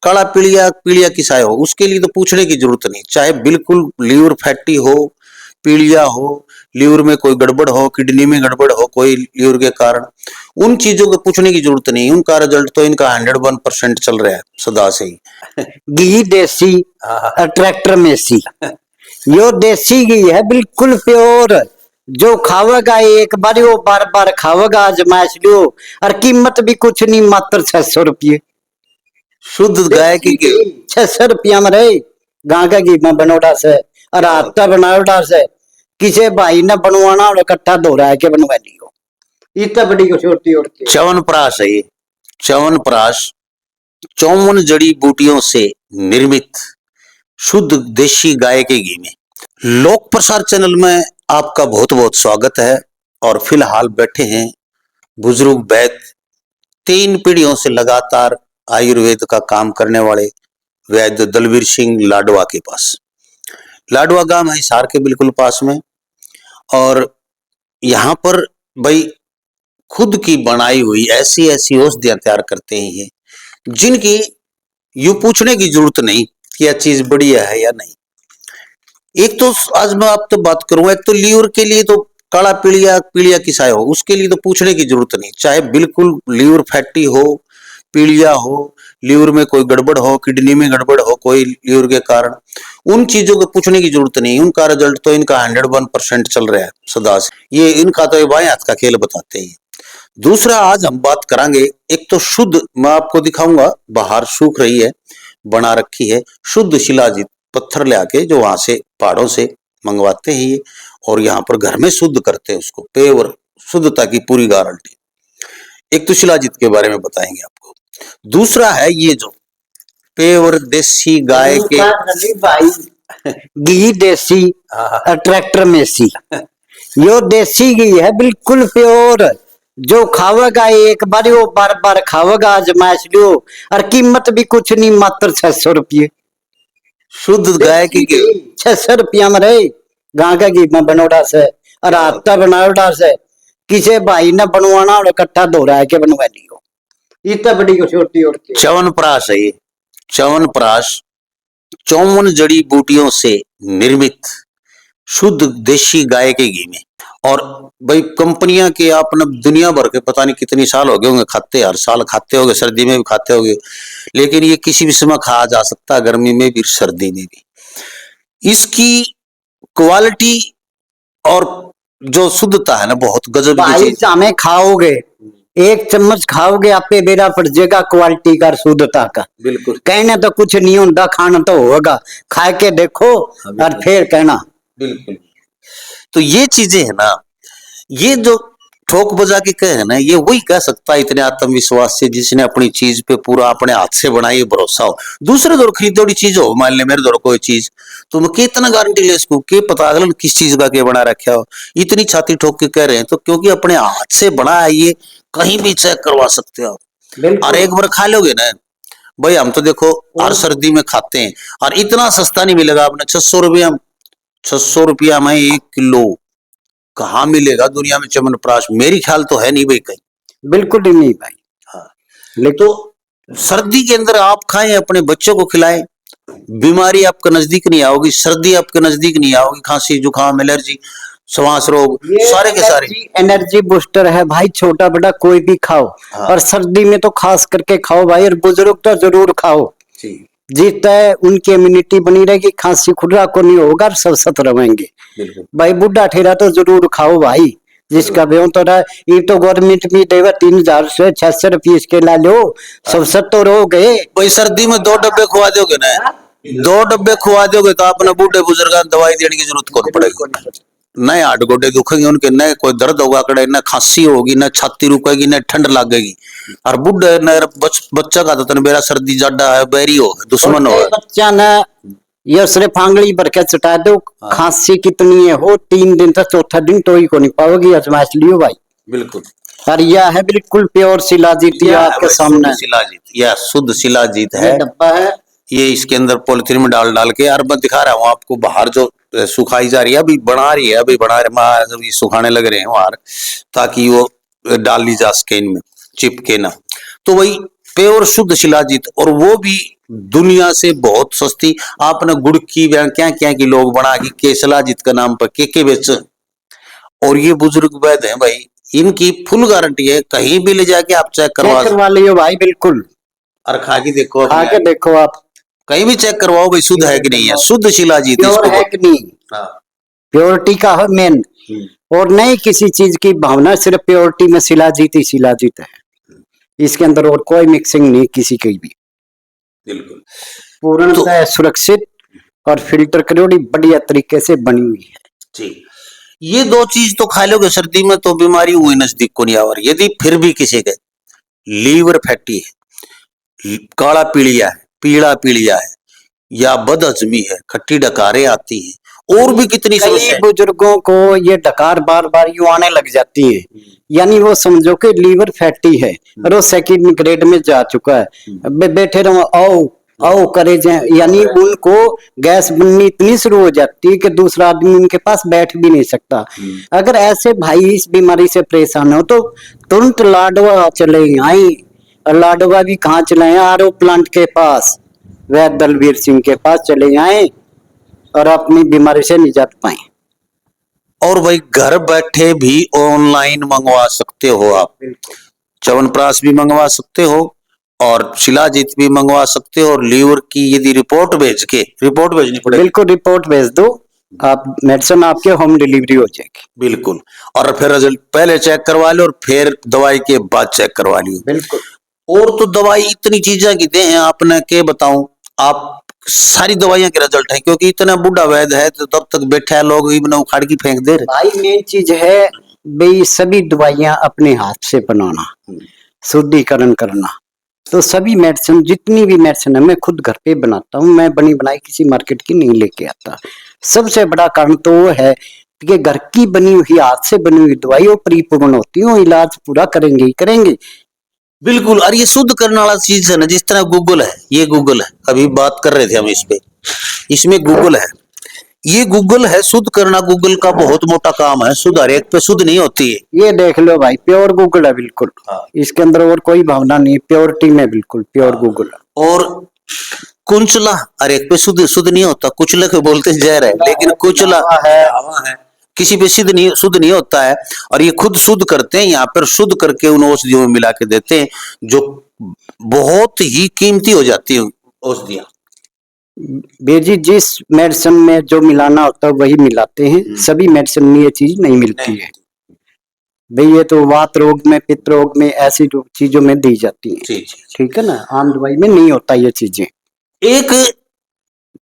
काला पीलिया पीलिया किसा हो, उसके लिए तो पूछने की जरूरत नहीं। चाहे बिल्कुल लीवर फैटी हो, पीलिया हो, लीवर में कोई गड़बड़ हो, किडनी में गड़बड़ हो कोई लीवर के कारण, उन चीजों को पूछने की जरूरत नहीं। उनका रिजल्ट तो इनका 101% चल रहा है सदा से ही। घी देसी और ट्रैक्टर मेसी, यो देसी घी है बिल्कुल प्योर। जो खावेगा एक बार वो बार बार खावेगा, आजमाइश लो। और कीमत भी कुछ नहीं, मात्र 600 रुपये। शुद्ध गाय की घी 600 रुपया में रहे, गां का घी में बनोड़ा से और आटा बनाओड़ा से। किसे भाई ने बनवाना और इकट्ठा दो रहा है के बनवा लियो, इतना बड़ी को छोटी और च्यवनप्राश है ये। च्यवनप्राश 54 जड़ी बूटियों से निर्मित शुद्ध देशी गाय के घी में। लोक प्रसार चैनल में आपका बहुत बहुत स्वागत है। और फिलहाल बैठे हैं बुजुर्ग वैद्य, 3 पीढ़ियों से लगातार आयुर्वेद का काम करने वाले वैद्य दलवीर सिंह लाडवा के पास। लाडवा गांव है हिसार के बिल्कुल पास में। और यहाँ पर भाई खुद की बनाई हुई ऐसी ऐसी औषधियां तैयार करते हैं ये, जिनकी यूं पूछने की जरूरत नहीं कि यह चीज बढ़िया है या नहीं। एक तो आज मैं आप तो बात करूंगा, एक तो लीवर के लिए तो काला पीलिया पीलिया किसा हो, उसके लिए तो पूछने की जरूरत नहीं। चाहे बिल्कुल लीवर फैटी हो, पीलिया हो, लीवर में कोई गड़बड़ हो, किडनी में गड़बड़ हो कोई लीवर के कारण, उन चीजों को पूछने की जरूरत नहीं। उनका रिजल्ट तो इनका 101% चल रहा है सदा से। ये इनका तो बाएं हाथ का खेल बताते हैं। दूसरा आज हम बात करेंगे, एक तो शुद्ध मैं आपको दिखाऊंगा, बाहर सूख रही है, बना रखी है शुद्ध शिलाजीत पत्थर ले आके, जो वहां से पहाड़ों से मंगवाते हैं ये, और यहाँ पर घर में शुद्ध करते हैं उसको, पेवर शुद्धता की पूरी गारंटी। एक तो शिलाजीत के बारे में बताएंगे आपको। दूसरा है ये जो पेवर देसी गाय के भाई घी देसी और ट्रैक्टर मेसी, यो देसी घी है बिल्कुल प्योर। जो खावेगा एक बार वो बार बार खावेगा, आजमाइश लो। और कीमत भी कुछ नहीं, मात्र 600 रुपये। शुद्ध गाय की घी 600 रुपया में रहे, गां का घी में बनोड़ा से और आटा बनाओड़ा से। किसे भाई ने बनवाना और इकट्ठा दो रहा है के बनवा लियो, इतना बड़ी को छोटी और च्यवनप्राश है ये। च्यवनप्राश 54 जड़ी बूटियों से निर्मित शुद्ध देशी गाय के घी में। और भाई कंपनियां के आपने दुनिया भर के पता नहीं कितनी साल हो गए होंगे खाते, हर साल खाते होंगे, सर्दी में भी खाते होंगे, लेकिन ये किसी भी समय खाया जा सकता है, गर्मी में भी सर्दी में भी। इसकी क्वालिटी और जो शुद्धता है ना, बहुत गजब की भाई चीज। हमें खाओगे, एक चम्मच खाओगे आपे बेरा पड़ जाएगा क्वालिटी का, शुद्धता का। बिल्कुल कहना तो कुछ नहीं होता, खाना तो होगा, खा के देखो और फिर कहना। बिल्कुल। तो ये चीजें है ना, ये जो ठोक बजा के कहे ना, ये वही कह सकता है इतने आत्मविश्वास से जिसने अपनी चीज पे पूरा अपने हाथ से बनाई भरोसा हो। दूसरे दौर खरीदोड़ी चीज हो, मान ले मेरे दौर कोई चीज, तो मैं कितना गारंटी ले इसको के पता अगला किस चीज का के बना रखा हो, इतनी छाती ठोक के कह रहे हैं तो क्योंकि अपने हाथ से बना है, ये कहीं भी चेक करवा सकते हो। और एक बार खा लोगे ना भाई, हम तो देखो हर सर्दी में खाते हैं, और इतना सस्ता नहीं मिलेगा आपने। 600 रुपया में 1 किलो कहाँ मिलेगा दुनिया में च्यवनप्राश? मेरी ख्याल तो है नहीं भाई कहीं, बिल्कुल नहीं भाई। हाँ। लेकिन तो सर्दी के अंदर आप खाएं, अपने बच्चों को खिलाएं, बीमारी आपके नजदीक नहीं आओगी, सर्दी आपके नजदीक नहीं आओगी, खांसी जुकाम एलर्जी श्वास रोग सारे के सारे एनर्जी बूस्टर है भाई, छोटा बड़ा कोई भी खाओ। हाँ। और सर्दी में तो खास करके खाओ भाई, और बुजुर्ग तो जरूर खाओ, जीता है उनकी इम्यूनिटी बनी रहेगी, खांसी खुरा को नहीं होगा, सब सत रहेंगे भाई। बुढ़ा ठेरा तो जरूर खाओ भाई, जिसका भी तो रहा। ये तो गवर्नमेंट में देगा 3000 से 600 रुपये के ला लो, सब सत तो रहोगे भाई। सर्दी में 2 डब्बे खुआ दोगे ना, 2 डब्बे खुआ दोगे तो अपने बूढ़े बुजुर्ग दवाई देने की जरूरत कौन पड़ेगी? न हाथ गोडे दुखेंगे उनके, न कोई दर्द होगा कड़े, न खांसी होगी, न छाती रुकेगी, न ठंड लगेगी। और बुढ़े न बच्चा का तो मेरा सर्दी जाडा है, बैरी हो दुश्मन हो, बच्चा न ये सिर्फ आंगली भर के चटा दो। खांसी कितनी है हो, 3 दिन तक, चौथा दिन तो ही को नहीं पाओगी, आजमाइश लियो भाई। बिल्कुल। और यह है बिल्कुल प्योर शिलाजीत, आपके सामने शिलाजीत, यह शुद्ध शिलाजीत है। डब्बा है ये इसके अंदर पॉलिथीन में डाल डाल के, और मैं दिखा रहा हूँ आपको बाहर जो सुखाई जा रही है, अभी बना रही है, अभी बना रहे सुखाने लग रहे हैं बाहर, ताकि वो डाल ली जा सके इनमें, चिपके ना। तो वही प्योर शुद्ध शिलाजीत, और वो भी दुनिया से बहुत सस्ती। आपने गुड़ की क्या क्या की लोग बना के शिलाजीत का नाम पर के बेच, और ये बुजुर्ग वैद्य हैं भाई, इनकी फुल गारंटी है, कहीं भी ले जाके आप चेक करवा लियो भाई, बिल्कुल। और खा के देखो, खा के देखो, आप कहीं भी चेक करवाओ भाई, शुद्ध है कि नहीं है, शुद्ध शिलाजीत प्योर है कि नहीं। हाँ। प्योरिटी का है मेन, और नहीं किसी चीज की भावना, सिर्फ प्योरिटी में शिलाजीत ही शिलाजीत है, इसके अंदर और कोई मिक्सिंग नहीं किसी की भी। बिल्कुल पूर्णतः सुरक्षित और फिल्टर करोड़ी बढ़िया तरीके से बनी हुई है जी। ये दो चीज तो खा लोगे सर्दी में तो बीमारी हुई नजदीक को नहीं आवर। यदि फिर भी किसी के लीवर फैटी है, काला पीलिया है, पीला पीलिया है, या बदहजमी है, खट्टी डकारें आती हैं, और भी कितनी समस्या, बुजुर्गों को ये डकार बार बार यूं आने लग जाती है, यानी वो समझो कि लीवर फैटी है और वो सेकंड ग्रेड में जा चुका है। बैठे रहो आओ आओ करे जाए, यानी उनको गैस बननी इतनी शुरू हो जाती है कि दूसरा आदमी उनके पास बैठ भी नहीं सकता। अगर ऐसे भाई इस बीमारी से परेशान हो तो तुरंत लाडवा चले आए, और लाडवा भी कहाँ चले, आरओ प्लांट के पास, वैद्य दलवीर सिंह के पास चले जाएं और अपनी बीमारी से निजात पाएं। और भाई घर बैठे भी ऑनलाइन मंगवा सकते हो आप, च्यवनप्राश भी मंगवा सकते हो और शिलाजीत भी मंगवा सकते हो, और लीवर की यदि रिपोर्ट भेजनी पड़ेगी, बिल्कुल रिपोर्ट भेज दो, आप मेडिसिन आपके होम डिलीवरी हो जाएगी। बिल्कुल, और फिर रिजल्ट पहले चेक करवा लो और फिर दवाई के बाद चेक करवा लियो। बिल्कुल। और तो दवाई इतनी चीजें की दे हैं आपने के बताऊं, आप सारी दवाइयां के रिजल्ट है, क्योंकि इतना बूढ़ा वैद्य है तो तब तक बैठे लोग इवन उखाड़ की फेंक दे रहे। भाई मेन चीज है भाई, सभी दवाइयां अपने हाथ से बनाना, शुद्धिकरण करना, तो सभी मेडिसिन, जितनी भी मेडिसिन है मैं खुद घर पे बनाता हूँ, मैं बनी बनाई किसी मार्केट की नहीं लेके आता। सबसे बड़ा कारण तो वो है कि घर की बनी हुई, हाथ से बनी हुई दवाई परिपूर्ण होती है, इलाज पूरा करेंगे ही करेंगे। बिल्कुल, और ये शुद्ध करने वाला चीज है ना, जिस तरह गूगल है, ये गूगल है, अभी बात कर रहे थे हम इस पे, इसमें गूगल है, ये गूगल है, शुद्ध करना गूगल का बहुत मोटा काम है, शुद्ध हर एक पे शुद्ध नहीं होती है। ये देख लो भाई, प्योर गूगल है बिल्कुल। हाँ। इसके अंदर और कोई भावना नहीं, प्योरिटी में बिल्कुल प्योर गूगल है। और कुंचला हर एक पे शुद्ध नहीं होता, कुचला के बोलते जहर है, लेकिन कुचला है किसी पे शुद्ध नहीं होता है, और ये खुद शुद्ध करते हैं, यहाँ पर शुद्ध करके उन औषधियों में मिला के देते हैं, जो बहुत ही कीमती हो जाती है औषधियां। बेजी जिस मेडिसिन में जो मिलाना होता है वही मिलाते हैं, सभी मेडिसिन में ये चीज नहीं मिलती है भाई। ये तो वात रोग में, पित्त रोग में, ऐसी चीजों में दी जाती है, ठीक है ना, आम दवाई में नहीं होता ये चीजें। एक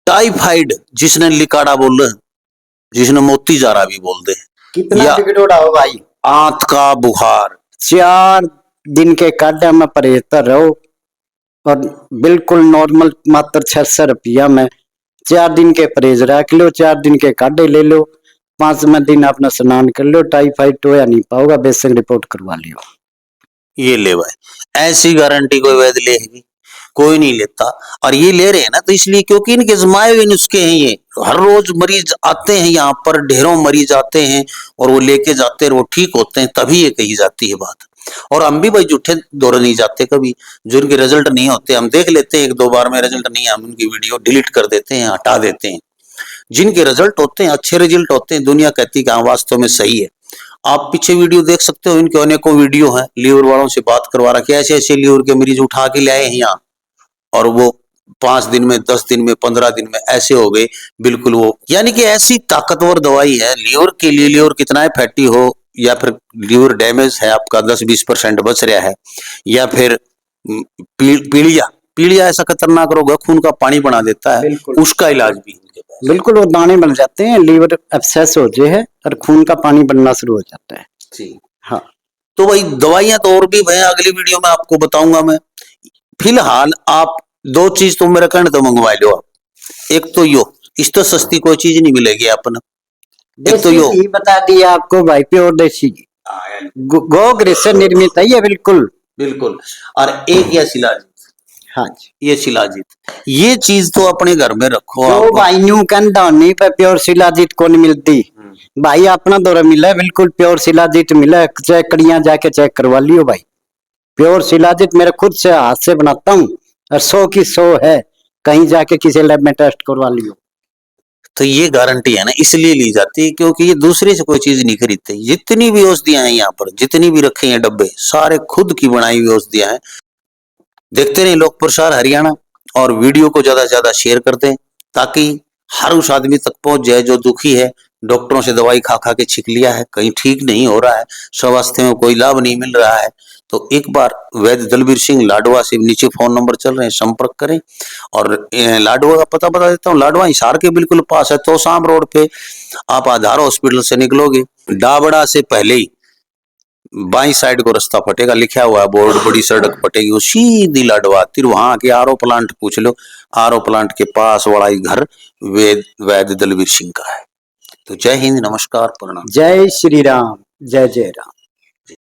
टाइफाइड जिसने लिकाड़ा बोल रहे, जिसने मोती जारा भी बोल दे, कितना बिगड़ोड़ा हो भाई, आंत का बुखार, 4 दिन के काढ़े में परहेजतर रहो, और बिल्कुल नॉर्मल मात्र 600 रुपया में 4 दिन के परहेज रख लो, 4 दिन के काढ़े ले लो, 5वें दिन अपना स्नान कर लो, टाइफाइड तो या नहीं पाओगा, बेसिक रिपोर्ट करवा लियो। ये ले भाई, ऐसी गारंटी कोई वैद्य लेगी? कोई नहीं लेता। और ये ले रहे हैं ना तो इसलिए क्योंकि इनके जमाए हुए नुस्खे हैं, ये हर रोज मरीज आते हैं यहाँ पर, ढेरों मरीज आते हैं और वो लेके जाते हैं, वो ठीक होते हैं, तभी ये कही जाती है बात। और हम भी भाई झूठे दौरे नहीं जाते कभी, जो इनके रिजल्ट नहीं होते हम देख लेते हैं, 1-2 बार में रिजल्ट नहीं है, हम उनकी वीडियो डिलीट कर देते हैं, हटा देते हैं। जिनके रिजल्ट होते हैं, अच्छे रिजल्ट होते हैं, दुनिया कहती है कि हाँ वास्तव में सही है। आप पीछे वीडियो देख सकते हो, इनके अनेकों वीडियो हैं, लीवर वालों से बात करवा रखी है, ऐसे ऐसे लीवर के मरीज उठा के ले आए हैं यहाँ, और वो 5 दिन में, 10 दिन में, 15 दिन में ऐसे हो गए बिल्कुल। वो यानी कि ऐसी ताकतवर दवाई है लीवर के लिए। लीवर कितना है फैटी हो, या फिर लीवर डैमेज है आपका 10-20% बच रहा है, या फिर पीलिया ऐसा खतरनाक रोग है, खून का पानी बना देता है, उसका इलाज भी बिल्कुल। वो दाने बन जाते हैं, लीवर एब्सेस हो जाए है और खून का पानी बनना शुरू हो जाता है जी। हाँ, तो भाई दवाइयां तो और भी भाई अगली वीडियो में आपको बताऊंगा मैं। फिलहाल आप 2 चीज तो मेरा कहने तो मंगवा लो आप। एक तो यो, इस तो सस्ती कोई चीज नहीं मिलेगी अपना। एक तो यो बता दिया आपको भाई, प्योर देसी गोग्र से निर्मित है ये, बिल्कुल बिल्कुल। और एक या शिलाजीत, हाँ जी, ये शिलाजीत, ये चीज तो अपने घर में रखो। तो भाई न्यू कहता नहीं पे प्योर शिलाजीत को नहीं मिलती भाई, अपना दौरा मिला है बिल्कुल प्योर शिलाजीत मिला है, चेक कड़ियां जाके चेक करवा लियो भाई। प्योर शिलाजित मेरे खुद से हाथ से बनाता हूँ और 100 की 100 है, कहीं जाके किसी लैब में टेस्ट करवा लियो। तो ये गारंटी है ना, इसलिए ली जाती है क्योंकि ये दूसरे से कोई चीज नहीं खरीदते। जितनी भी औषधियां हैं यहाँ पर, जितनी भी रखी हैं डब्बे, सारे खुद की बनाई हुई औषधियां हैं। देखते रहिए लोक प्रसार हरियाणा और वीडियो को ज्यादा से ज्यादा शेयर करते हैं ताकि हर उस आदमी तक पहुंच जाए जो दुखी है, डॉक्टरों से दवाई खा खा के छिक लिया है, कहीं ठीक नहीं हो रहा है, स्वास्थ्य में कोई लाभ नहीं मिल रहा है, तो एक बार वैद्य दलबीर सिंह लाडवा से नीचे फोन नंबर चल रहे हैं, संपर्क करें। और लाडवा का पता बता देता हूँ, लाडवा हिसार के बिल्कुल पास है, तोसाम रोड पे आप आधार हॉस्पिटल से निकलोगे, डाबड़ा से पहले ही बाई साइड को रास्ता फटेगा, लिखा हुआ है बोर्ड, बड़ी सड़क फटेगी, वो सीधी लाडवा, फिर वहां के आरओ प्लांट पूछ लो, आरओ प्लांट के पास वाला ही घर वैद्य दलबीर सिंह का है। तो जय हिंद, नमस्कार, प्रणाम। जय श्री राम, जय जय राम।